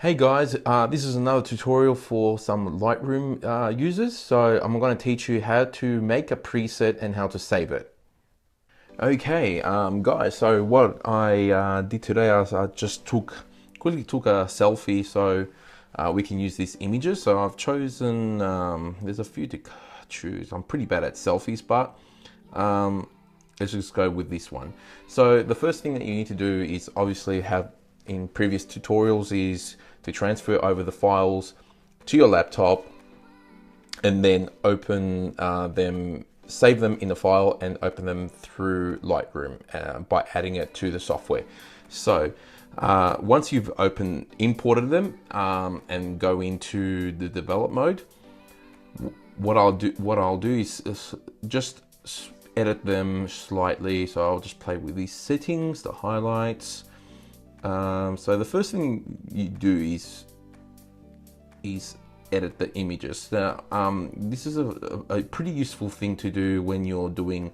Hey guys, this is another tutorial for some Lightroom users. So I'm going to teach you how to make a preset and how to save it. Okay, guys, so what I did today is I just quickly took a selfie so we can use these images. So I've chosen, there's a few to choose. I'm pretty bad at selfies, but let's just go with this one. So the first thing that you need to do is obviously have in previous tutorials is to transfer over the files to your laptop and then open them, save them in the file and open them through Lightroom by adding it to the software. So once you've imported them and go into the develop mode, what I'll do is just edit them slightly. So I'll just play with these settings, the highlights. So the first thing you do is edit the images. Now, this is a pretty useful thing to do when you're doing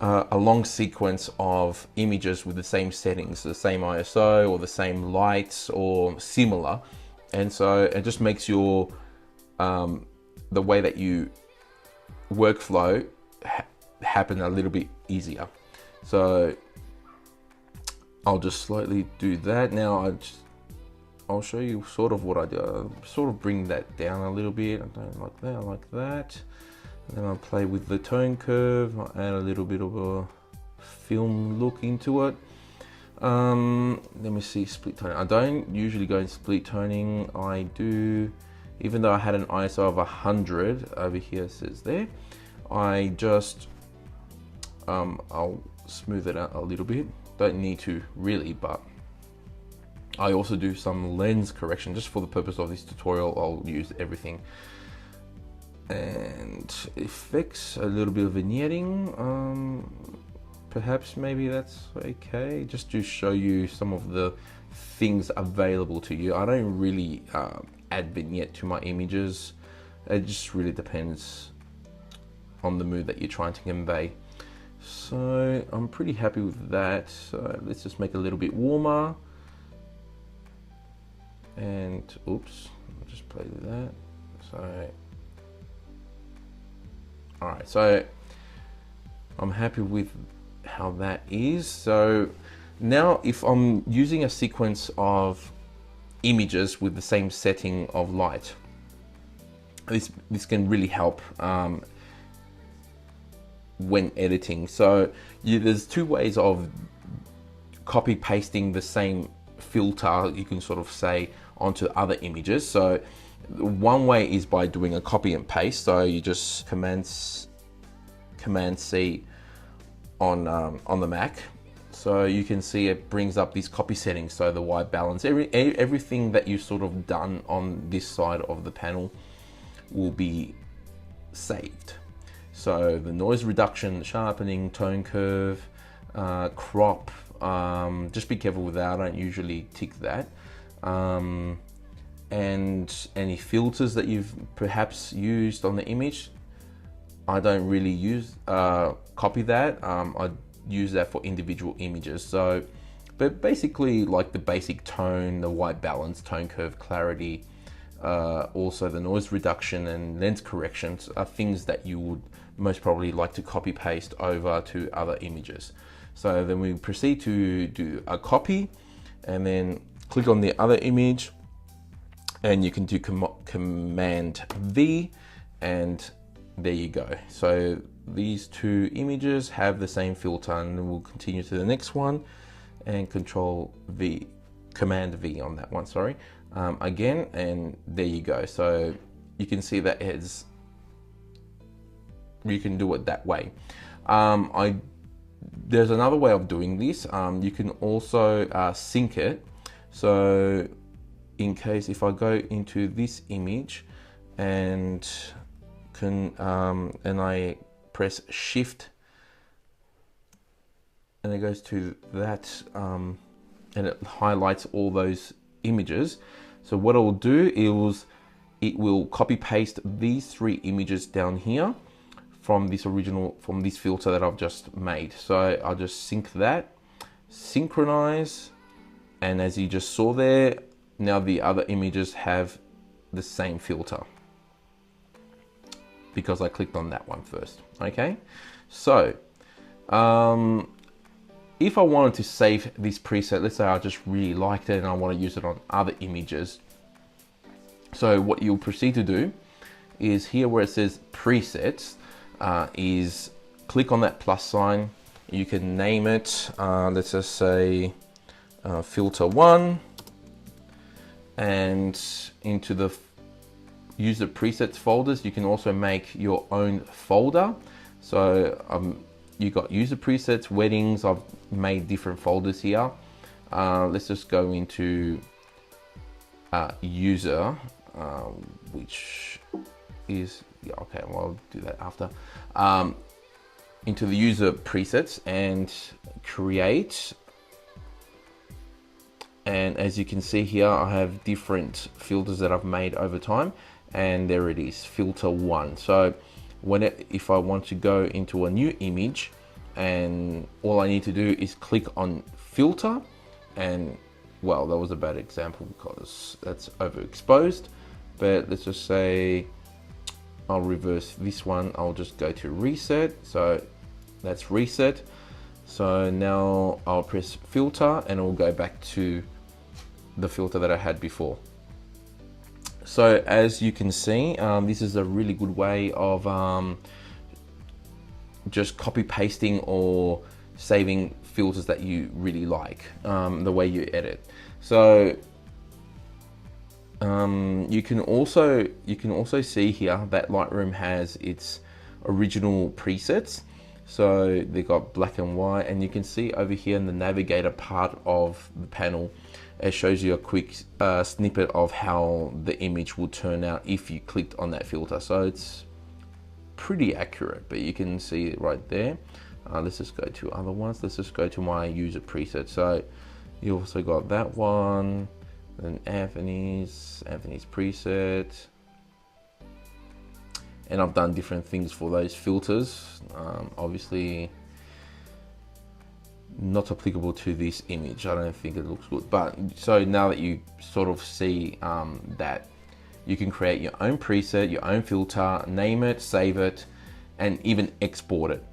a long sequence of images with the same settings, the same ISO or the same lights or similar. And so it just makes your the way that you workflow happen a little bit easier. So I'll just slightly do that. Now I'll show you sort of what I do. I'll sort of bring that down a little bit. I don't like that, I like that. And then I'll play with the tone curve. I'll add a little bit of a film look into it. Let me see, split toning. I don't usually go in split toning. I do, even though I had an ISO of 100 over here, it says there, I just, I'll smooth it out a little bit. Don't need to really, but I also do some lens correction just for the purpose of this tutorial. I'll use everything. And effects, a little bit of vignetting, perhaps maybe that's okay, just to show you some of the things available to you. I don't really add vignette to my images. It just really depends on the mood that you're trying to convey. So I'm pretty happy with that. So let's just make it a little bit warmer. And oops, I'll just play with that. So, all right, so I'm happy with how that is. So now if I'm using a sequence of images with the same setting of light, this can really help when editing. So there's two ways of copy pasting the same filter, you can sort of say, onto other images. So one way is by doing a copy and paste. So you just command C on the Mac. So you can see it brings up these copy settings. So the white balance, everything that you've sort of done on this side of the panel will be saved. So the noise reduction, the sharpening, tone curve, crop, just be careful with that. I don't usually tick that. And any filters that you've perhaps used on the image, I don't really use copy that. I use that for individual images. So, but basically like the basic tone, the white balance, tone curve, clarity, also the noise reduction and lens corrections are things that you would most probably like to copy paste over to other images. So then we proceed to do a copy and then click on the other image, and you can do Command V, and there you go. So these two images have the same filter, and then we'll continue to the next one and Command V on that one, sorry, again, and there you go. So you can see that you can do it that way. There's another way of doing this. You can also sync it. So in case if I go into this image and I press Shift and it goes to that and it highlights all those images. So what it will do is it will copy paste these three images down here from this filter that I've just made. So I'll just sync that, synchronize, and as you just saw there, now the other images have the same filter because I clicked on that one first. Okay, so if I wanted to save this preset, let's say I just really liked it and I want to use it on other images. So what you'll proceed to do is here where it says presets, is click on that plus sign. You can name it, let's just say filter 1, and into the user presets folders, you can also make your own folder. So you got user presets, weddings. I've made different folders here. Let's just go into user, which is, yeah, okay, well, I'll do that after. Into the user presets and create. And as you can see here, I have different filters that I've made over time, and there it is, filter 1. So if I want to go into a new image, and all I need to do is click on filter, and well, that was a bad example because that's overexposed, but let's just say I'll reverse this one. I'll just go to reset. So that's reset. So now I'll press filter and it'll go back to the filter that I had before. So as you can see, this is a really good way of just copy pasting or saving filters that you really like, the way you edit. So you can also see here that Lightroom has its original presets. So they got black and white, and you can see over here in the navigator part of the panel, it shows you a quick snippet of how the image will turn out if you clicked on that filter. So it's pretty accurate, but you can see it right there. Let's just go to other ones. Let's just go to my user preset. So you also got that one, and Anthony's preset. And I've done different things for those filters. Obviously not applicable to this image. I don't think it looks good. But so now that you sort of see that you can create your own preset, your own filter, name it, save it, and even export it.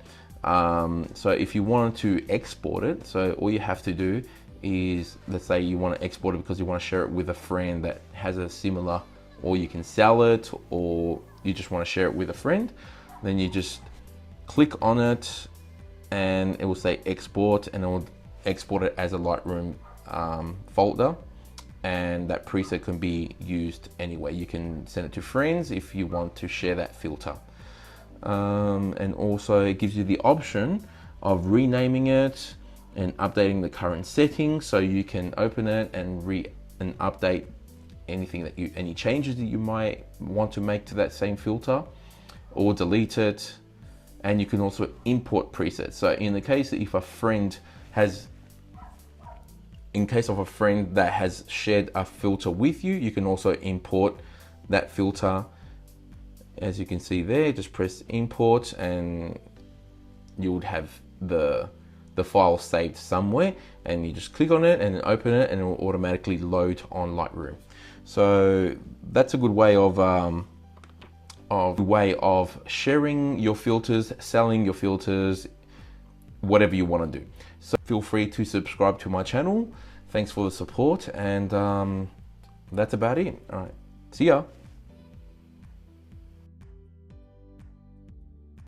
So if you wanted to export it, so all you have to do is, let's say you want to export it because you want to share it with a friend that has a similar, or you can sell it, or you just want to share it with a friend, then you just click on it and it will say export, and it will export it as a Lightroom folder, and that preset can be used anywhere. You can send it to friends if you want to share that filter. And also it gives you the option of renaming it and updating the current settings, so you can open it and update anything that any changes that you might want to make to that same filter, or delete it. And you can also import presets. So in the case that if a friend has, in case of a friend that has shared a filter with you, you can also import that filter. As you can see there, just press import and you would have the file saved somewhere, and you just click on it and open it, and it will automatically load on Lightroom. So that's a good way of sharing your filters, selling your filters, whatever you want to do. So feel free to subscribe to my channel. Thanks for the support, and that's about it. All right, see ya.